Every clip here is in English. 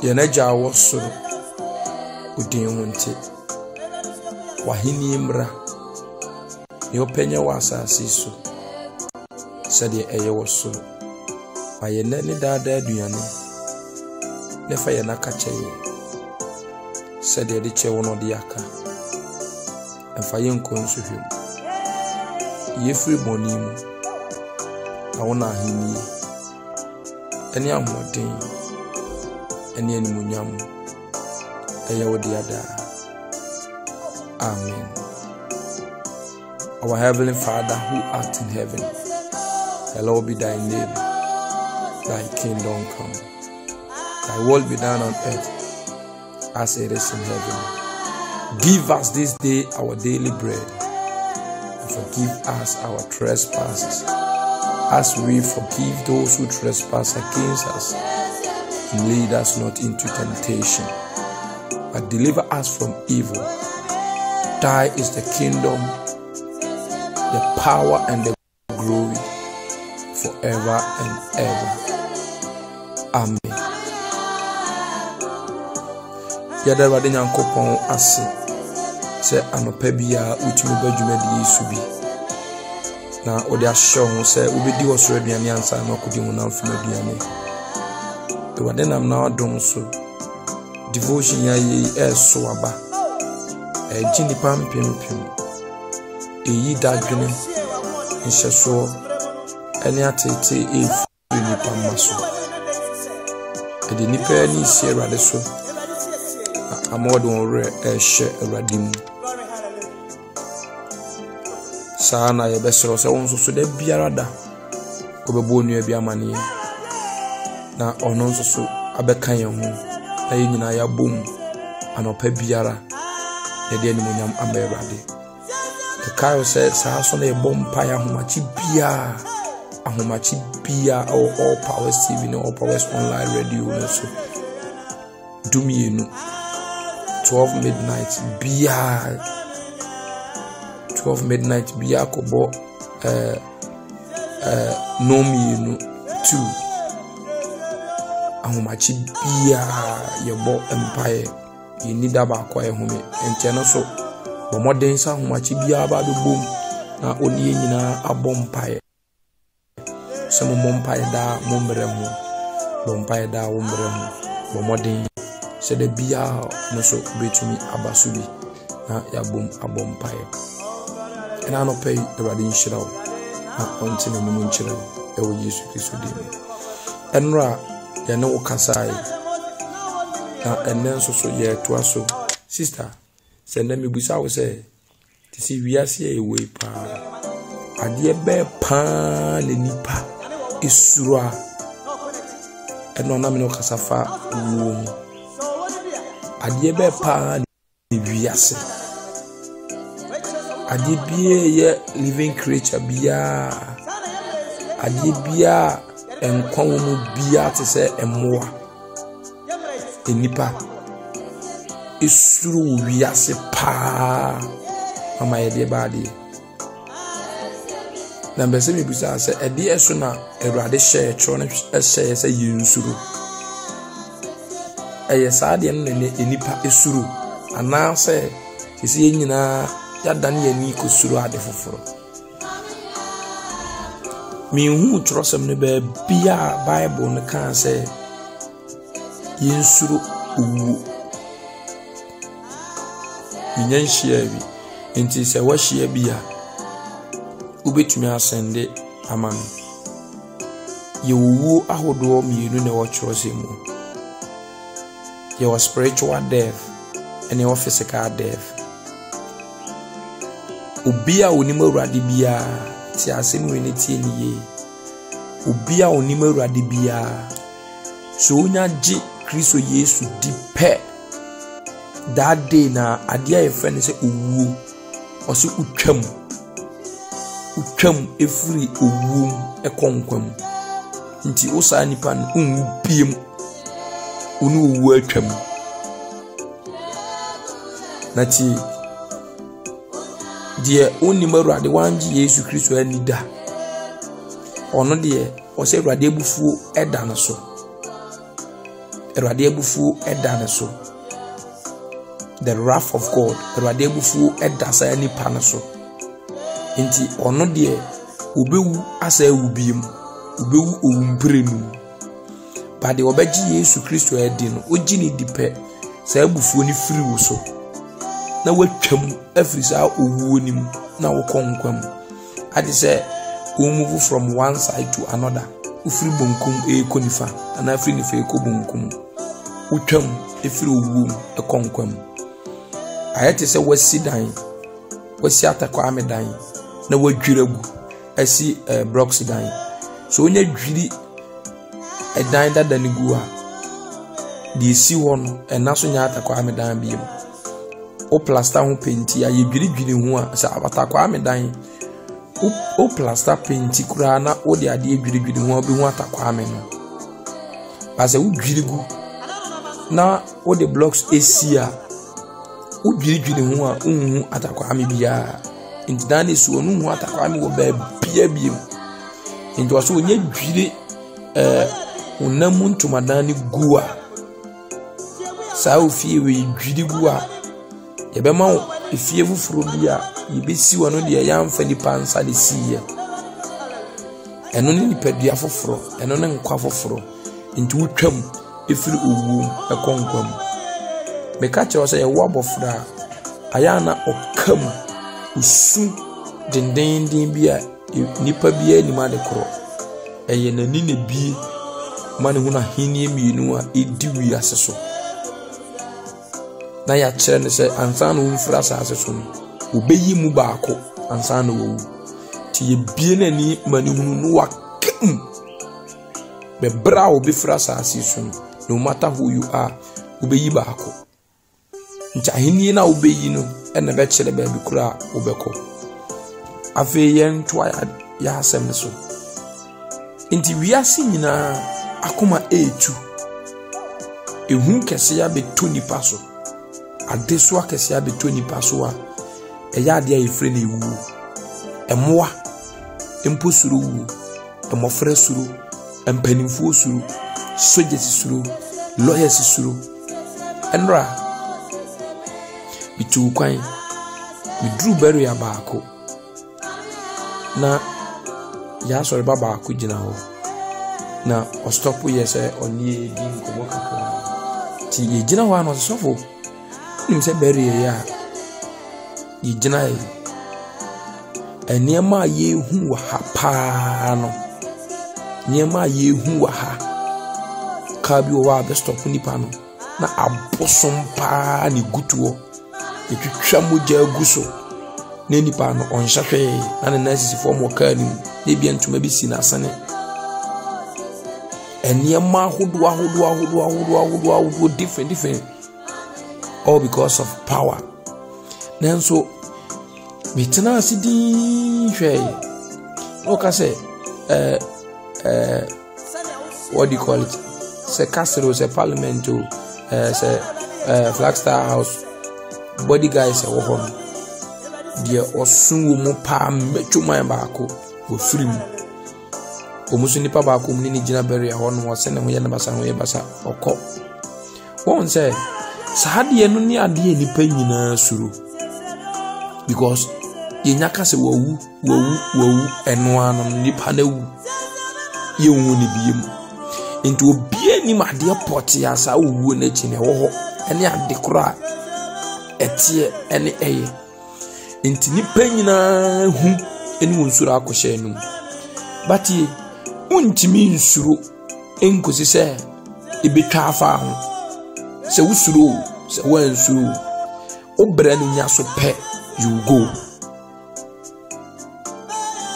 Yenaja was so Udinwunti Wahini Mra Your penya was a sisu said the air was so. By a nanny dada duane never yanakache said the chair one of the yaka and Fayon consu him. Ye free monim I wanna him any amotin any munyam ayaw the other. Amen. Our Heavenly Father who art in heaven, hallowed be thy name. Thy kingdom come. Thy will be done on earth as it is in heaven. Give us this day our daily bread, and forgive us our trespasses, as we forgive those who trespass against us. And lead us not into temptation, but deliver us from evil. Thy is the kingdom, the power, and the glory, forever and ever. Amen. Yada wade nyankopon ase se anopa bia utumi badwuma di Yesu bi na odi ahye ho se ubedi osoro aduane ansa na okodi mu na mfuma aduane to wade nam na adom so devotion ya yi eso aba jini pampim eyi dadwene nhyeso ene atete efu ni pamaso edi nipa ni sie Awurade so amodon ore ehye Awurade mu sana ye besoro se won so da biara da obebo nua bi amane na ono nso so abekan ye ho na ye nyina ya bom anopa biara ye de animonyam amba Awurade kayo se sa so na ye bom pa ya homachi bia all powers TV no all powers online radio no so dumienu 12 midnight bia kobo no mienu 2 ahomachi bia ye bo empire ye nida ba kwa ye home ente no so bo moden sa ahomachi bia ba do bom na oni nyina abompae some mompae da mombre ho bompae da wombre ho bo moden se de bia no so betumi abasubi na ya bom abompae ena no pay Awurade nhyira wo na onti na mu nhyira wo ewo Yesu Kristo dim enra ya ne wo kasai na enen so ye to aso sister send me busa wo say ti si wiase e we pa ade be pa le nipa isura eno na me no kasafa wo ade be pa le wiase ade bie ye living creature bia ade bia enkwa wo mu bia te se emmoa enipa isuru wiase pa mama ye de baade na mbese mi bisa se ede eso na Awurade hye tro na hye se yinsuru eye saade no ne enipa isuru ana se sisi nyina ya dan ye ni ko suru ade foforo mi hu trosem ne be bia Bible ne kan se yinsuru owu minyan hia bi enti se wa hia bia ubetumi asende aman ye owu ahodo mienu ne wo trosemu ye was spiritual death and your physical death obia onima Awurade bia ti asem we ne tie ni ye obia onima Awurade bia so onya ji Kristo Yesu di pe that day na ade aye friend say owu o se utwam efiri owu ekonkwam nti osa nipa no unbiem unu owu atwam na ti die onima Awurade wanji Yesu Kristo anida ono de o se Awurade ebufuo eda no so Awurade abufuo ɛda ne so. The wrath of God, Awurade abufuo ɛda saa nipa ne so. Nti ɔno deɛ obewu asa ewu biem, obewu owumprenu. But the obeji Yesu Kristo edi no, oji ni dipe saa abufuo ni firi wo so. Na watwam afiri saa owuo nim na wo konkwam. Ade say we move from one side to another. Ufiri bonkum ekonifa, ana afiri nifa ekobonkum. Utwam efiri owuo ekonkwam. Ayete say wasi dan, wasi atakwa amedan na wadwiragu asi blocks dan. So onya dwiri edan dada ni gu a de si ho no ena so nya atakwa amedan biem. O plaster ho penti a yedwiri ho a sa atakwa amedan o plaster penti kura na o de ade edwiri ho bi ho atakwa ame no. Asa wo dwiri gu na o de blocks esi a o dwiri ho a unhu atakwa ame bia. Nti dan esi wo nu ho atakwa ame wo ba bia biem. Nti waso onye dwiri unamu ntumadani gua saa ofie we dwiri gua yebema efie fufuro bia yebesi wono de yamfa nipa nsa de siye eno ne nipadua foforo eno ne nkwa foforo nti wutwam efiri owuom ekonkwam meka che wose ye wo abofra ayana okam usu dendenden bia nipa bia ni ma de koro eye nani ne bi mane huna hini mienu a ediwi aseso na ya kire ne se ansa na wumfra asase so no obeyi mu baako ansa na wo ti ye bie nani mane hunu no wakam be bra obefra asase so no matter who you are obeyi baako nti ahini na obeyi no ene be kire ba bi kura obeko afi yen twa ya asem so nti wiase nyina akoma etu ehun kese ya beto nipa so adeso akese ya beto nipa so a eya ade a yefre na ewu emoa emposuru wu emofre suru empanimfo suru soldiers suru lawyers suru enra bitu kwan bidru beru ya baako na ya sori baba akugina ho na o stop ye say oni di nkomo kakra ti ye gina ho ano sofo nim se beri ye ya ye gina ye eniema ye hu wa ha pa no niema ye hu wa ha ka bi wa be stop nipa no na abosom pa ni gutuo etwitwa moja aguso na nipa no onhwehwe na ne nasisi form wo ka nim na bia ntuma bi si na asane eniema ahodo different all because of power. Nanso bitena asidi hwe oka say what do you call it, say castle, say parliament, say Flagstaff House body guys say wo hon dia osun wo mu pa metwuma baako wo firim omusu nipa baako mu ni gina bere ho no se ne ho ye ne basa ho ye basa okọ won say sahade no ni ade nipa nyina suru because ye nyaka se wawu eno ano nipa na wu ye wu ni biem into obie ni made pot ya sa wu na chi ne ho ene ade kura etie ene eye inti nipa nyina hu eni won suru akọhye enum bati untimi nsuru enkosi se ebetwa afa ho se wusuru se wansuru obra ni nyaso pe you go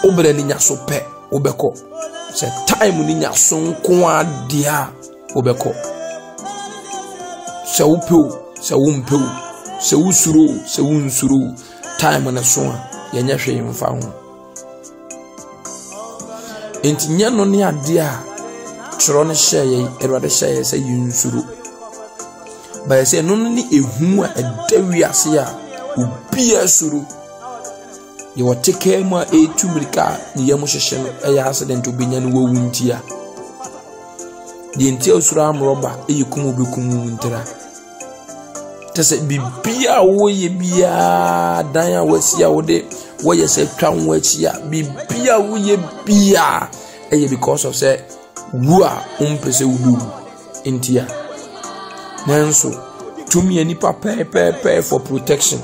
obra ni nyaso pe obeko se time ni nyaso nko adia obeko se upew se wumpew se wusuru se wunsuru time na so a yenya hwe mfa ho enti nya no ne ade a tro ne hye Erade hye se yunsuru ba se no ne ehu a edawiase a obia suru ye woteke mu a etumirika ne yam hyehye no eya accident obinya no wawuntia the entire Suram robber, a Kumubukum Intera. Tese bibia wo ye bia dan wasi ya wode wo ye se twan wachi ya bibia wo ye bia because of say wo a umpese wudu intia nanso tumi ani pay for protection.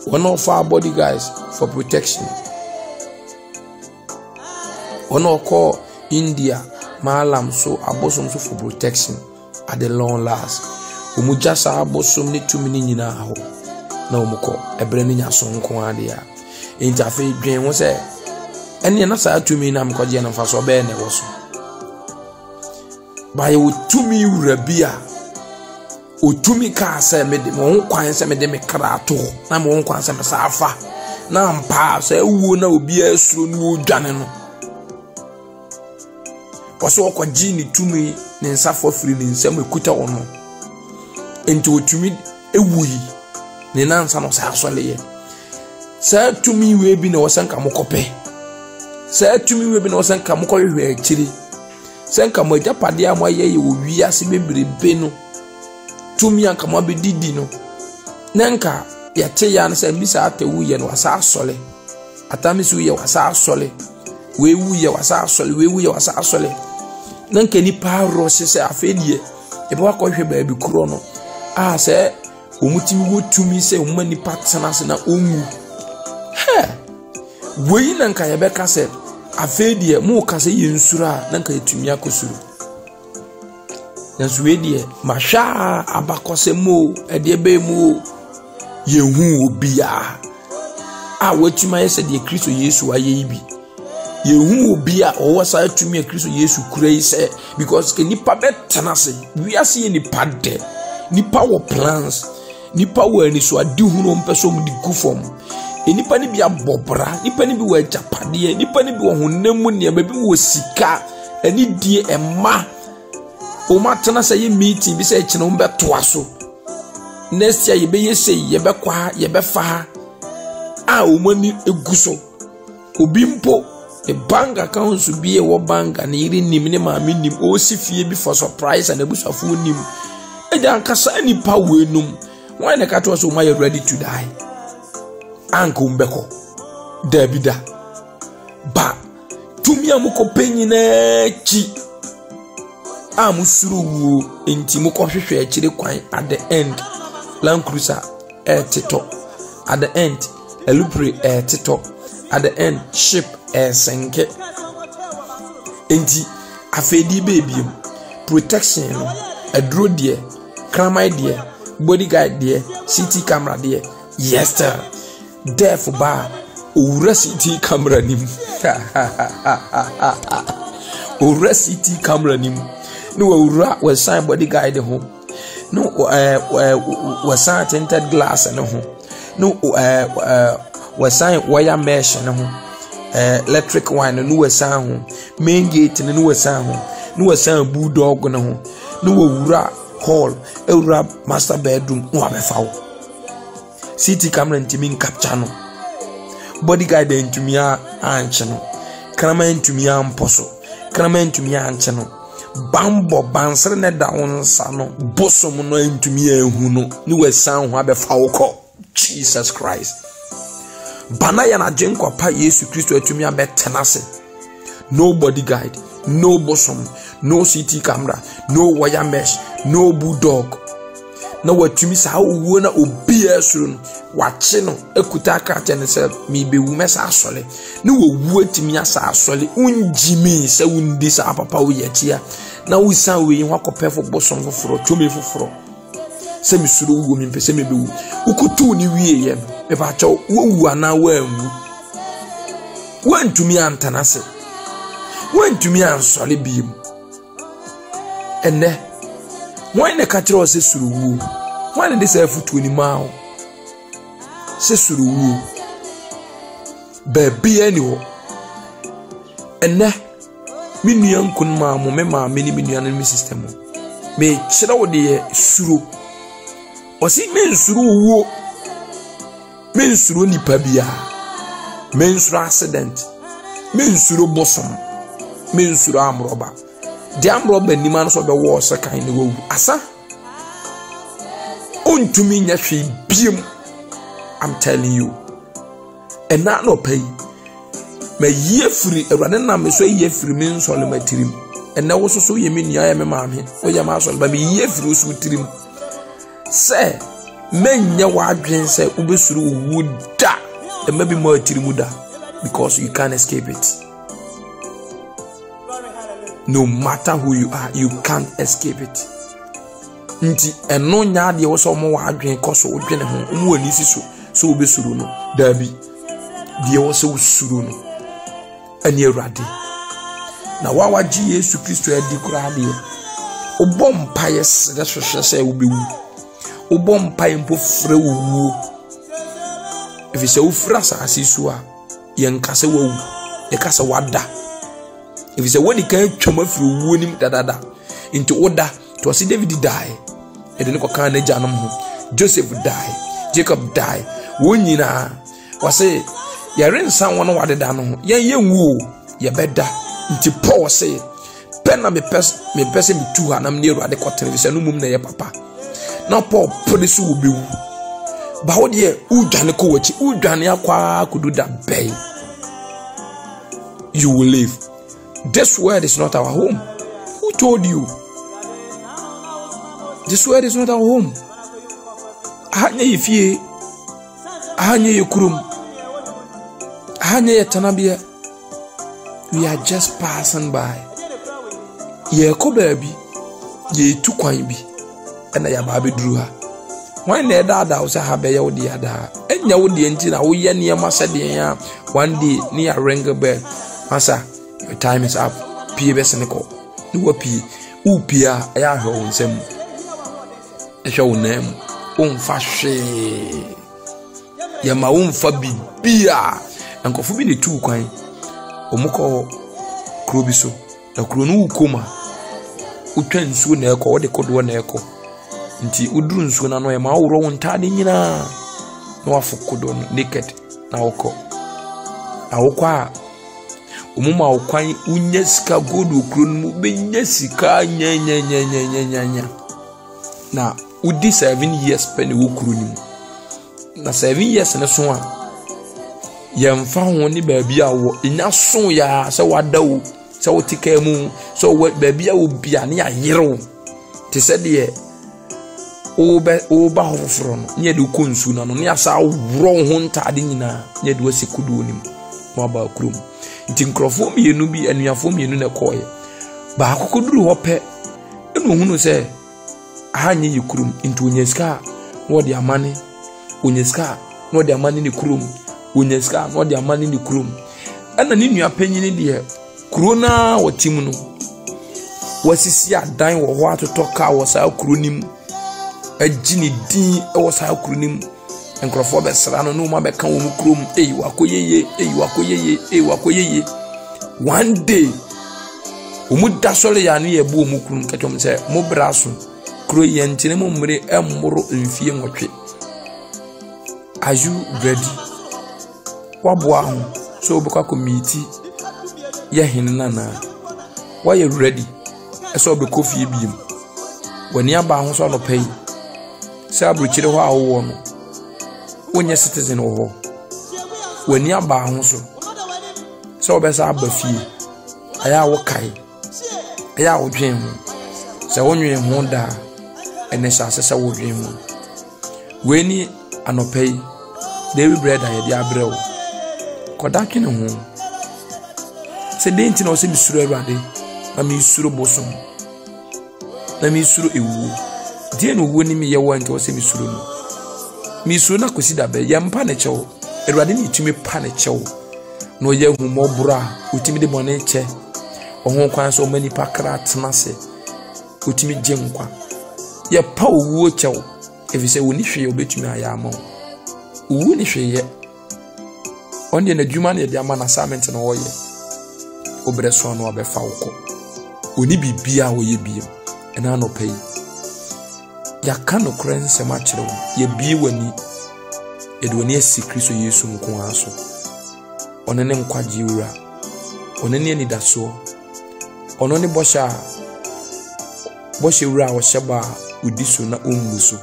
One of our body guys for protection. One of call India malam so abosom so for protection at the long last. Umujasa abosom ni tumi ni nyina ho na umuko ebre ni nyaso nko ade a enti afi dwen wo se ene na sa tumi na mkoje na faso be ne wo so ba ye tumi wura bia o tumi ka se me de mo kwan se me de me krato na mo kwan se me sa afa na mpa se wuo na obi asuro no odwane no waso kwa jini tumi ne nsafo firi ne nsam ekuta wono enti otumi ewuyi ne nansa no sa asole sa tumi we bi na wosanka mokope sa tumi we bi na wosanka mokohwe akiri sanka mo japade am aye wo wiase bebrebe no tumi anka mo abedidi no nanka yate ya na sa bisa atewu ye no wasa asole atamisu ye wasa asole we wu ye wasa asole we wu ye wasa asole nanka ni paro se afedie ebe wakohwe ba bi kuro no se omutimi wo tumi se omani patana se na onwu we nanka ye beka se afedie mu ka se yensura nanka yetumi akosuru nanso we die mahwa abakose mo ede be mu yehu obia watuma yese de Kristo Yesu aye ibi yehu obia owasa tumi Kristo Yesu kura yi se because ke nipa betana se we ase ye nipa de nipa wo plans nipa wo ani so adi hu no mpeso mu di gufom nipa ni bia bobra nipa ni bi wo japade nipa ni bi wo honam ne ba bi wo sika ani die emma o ma tana se ye meeting bi se kine wo beto aso next year ye be yese ye be kwa ye be fa o mani eguso obi mpo the bank account so bi e wo bank na iri nim ne ma nim o si fie bi for surprise and ebusafo nim eja nkasa nipa wenum why na kato so ma you ready to die anko mbeko Davida ba tumi amuko penyi na chi amusuru wo enti muko hwehwe akire kwan at the end Land Cruiser tito at the end Elupre tito at the end ship senke enti afedi baby protection no adro de kramai de bodyguard de city camera de yes sir deaf ba owura city camera nim owura city camera nim no owura we sign bodyguard home no we sign tinted glass no ho no we sign wire mesh no ho electric wine no we sign ho main gate no we sign ho no we sign bulldog no ho no owura hall owura master bedroom no abefawo city camera ntimi capture no bodyguard ntimi anche no krama ntimi amposo krama ntimi anche no bambo bansere ne da wonsa no bosom no ntumi ehu no ni wesan ho abefawo ko Jesus Christ bana ya na jenko pa Yesu Kristo atumi abetenase no bodyguard no bosom no city camera no wire mesh no bulldog na watumi sa wo na obi asuru no wache no ekuta akate ne se mi bewu mesa asole ne wowu atimi asa asole unjimi se wundi sa papa wo yachia na wusa we ho akopefo bosom foforo tumi foforo se mi suru wo mi pese me bewu ukutu ni wie ye me ba cha wo ana wa anwu wantumi antanase wantumi ansole biem enne wọ́n ne kachire o se suruwu wọ́n ne de se futu ni ma o se suruwu be bia ni ho enne mi nua nkun ma mo me ma me ni mi nua na mi system me kire wo de suru o si me nsuru wo me nsuru ni pa bia me nsuru accident me nsuru bosom me nsuru amroba the amroba ni man so be war second ni wo asa ontumi nya hwe biem. I'm telling you. And na no pay me ye free erade na me so ye free me nso le matirim and na wo so ye me nia me maame o ye ma so ba me ye free so tirim say menya wa adwen say ubesuru wuda e maybe more tirimu da because you can't escape it. No matter who you are, you can't escape it. Nti eno nya de wo so mo wa adwen koso wo dwene ho mo ani si so ubesuru no dabi de wo so usuru no ani erade na wawaji Yesu Kristo adi kura de obom paye sere hwehwe se ubewu obom paye mpo frɛ wo if se wo fra sa asisu a yenkase wo yekase wada if se woni kan twama firi wo nim dadada into oda to see David die edene ko kan na janom ho Joseph die Jacob die wonyina wase yare nsan won wadeda no yenwu ye beda nti Paul say pena me pese me tu ha na me Awurade kotere se no mum na ye papa na Paul police wo bewu ba wo de udwane ko wachi udwane akwa kududa bay you will live. This world is not our home. Who told you? This world is not our home. Ahanye yefie ahanye yekurum ahanye yetanabia. We are just passing by. Ye ko baby, ye tu kwan bi, ena ya ba beduru ha. Wan na da wo se ha be ye wo de ada. Enya wo de nti na wo ye ne ma sede ya. One day ni a ring bell. Masa, your time is up. Pie be se ne ko. Ni wo pie. U pia ya hwe wo nsem. E hwe wo nam. O mfa hwe. Ya ma wo mfa bibia. Enkofu bi ne tu kwan. Omuko kuro bi so na kuro no ukoma utwa nsuo na ekọ wode kodo na ekọ nti uduru nsuo na no e ma aworo wontade nyina na wafokodo no naked na wokọ a omuma okwan unya sika godo kuro no benya sika nya na udi 7 years pe ne wo kuro ni na 7 years ne so a yemfa ho ni baabi a wo nya so ya se wada wo se wo tika mu so baabi a wo bia ne ayero te se de o ba ho foforo no ne de konsu na no ne asa woro ho ntade nyina ne de wasikudu onim mo ba kurum nti nkrofo mienu bi anuafo mienu na koye ba akokoduru ho pe enu hunu se ahanye yikurum nti onyeska no de amane onyeska no de amane ni kurum onyeska no de amane ni kurum ana ni nua panyini de kuro na wotim no wasisi adan wo ho atotoka wo sa kuro nim agini din e wo sa kuro nim enkrofo be sra no no ma be kan wo mu kurom wakoyeye one day omu dasole ya no ye bu omu kurum katom se mo braso kuro ye ntine mo mmere emmoro mfie nwotwe. Are you ready? Wabwa ho so obekwa committee ye hinna na why you ready eso obekọ fie biem wani aba ho so no pay se abruchire ho awo no wonye citizen ho wani aba ho so obesa aba fie aya wo kai aya wo dwen ho se wonwe ho da ene sase wo dwen ho weni anopay David bread and dia brew kodake ne ho se denti na o se misuru Awurade na misuru bosom na misuru ewu die no wo ni me ye wo nti o se misuru no misuru na kosi da be ye mpa ne chew Awurade ni tumi pa ne chew no ye hu mo bura utimi de bone che ohun kwan so mani pa kra tnase utimi genkwa ye pa owu chew efise woni hwe obetumi ayama owu ni hwe ye onde na dwuma na de ama na assignment na wo ye obreso no obefa woko oni bibia wo ye biem ena no pay ya kano krense ma kire ye bi wani edwani asikristo Yesu nko aso onene nkwaji wura onene ni daso onone bosha bɔhyɛ wura a wɔhyɛ ba a odi so na ɔngu so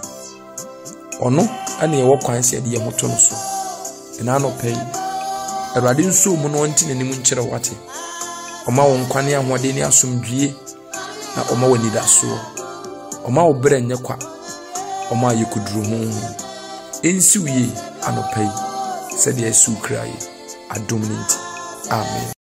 ɔno ɛna yɛwɔ kwan sɛ yɛde yɛn ho to no so ɛna anɔpɛ yi Awurade nso mu no ɔnti n'anim nkyerɛ wate ɔma wo nkwa ne ahoɔden ne asomdwie na ɔma wo nidasoɔ ɔma wo brɛ nyɛ kwa ɔma yɛ kuduru ho ɛnsiw yie anɔpɛ yi sɛdeɛ ɛsiw kra yi adom ne nti amen.